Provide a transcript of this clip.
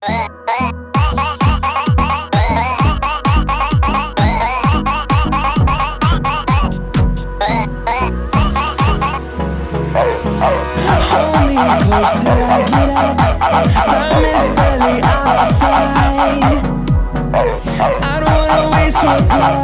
Hold me close till I get up. Time is barely on our side. I don't wanna waste what's left.